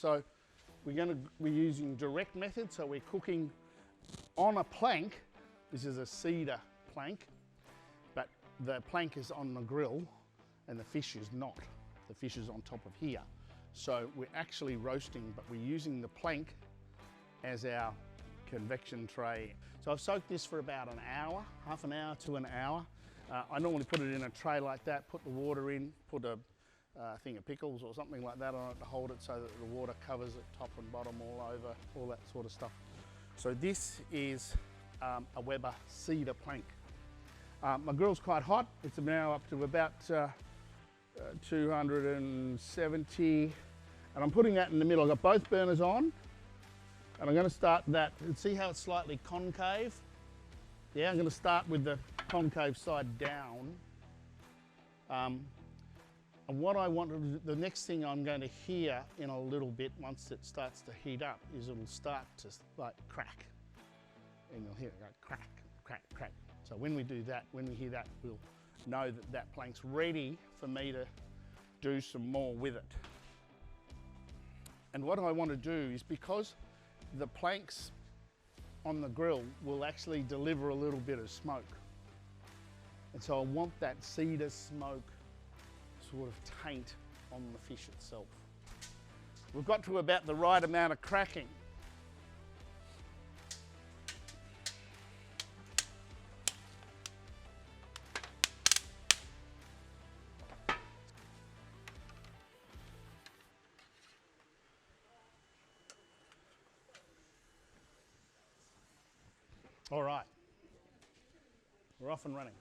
So we're using direct method, so we're cooking on a plank. This is a cedar plank, but the plank is on the grill and the fish is not. The fish is on top of here. So we're actually roasting, but we're using the plank as our convection tray. So I've soaked this for about an hour, half an hour to an hour. I normally put it in a tray like that, put the water in, put a thing of pickles or something like that on it to hold it so that the water covers it top and bottom all over, all that sort of stuff. So this is a Weber cedar plank. My grill's quite hot. It's now up to about 270, and I'm putting that in the middle. I've got both burners on, and I'm going to start that. See how it's slightly concave? Yeah, I'm going to start with the concave side down. And what I want to do, the next thing I'm going to hear in a little bit, once it starts to heat up, is it'll start to like crack. And you'll hear it go crack, crack, crack. So when we do that, when we hear that, we'll know that that plank's ready for me to do some more with it. And what I want to do is, because the planks on the grill will actually deliver a little bit of smoke. And so I want that cedar smoke sort of taint on the fish itself. We've got to about the right amount of cracking. All right, we're off and running.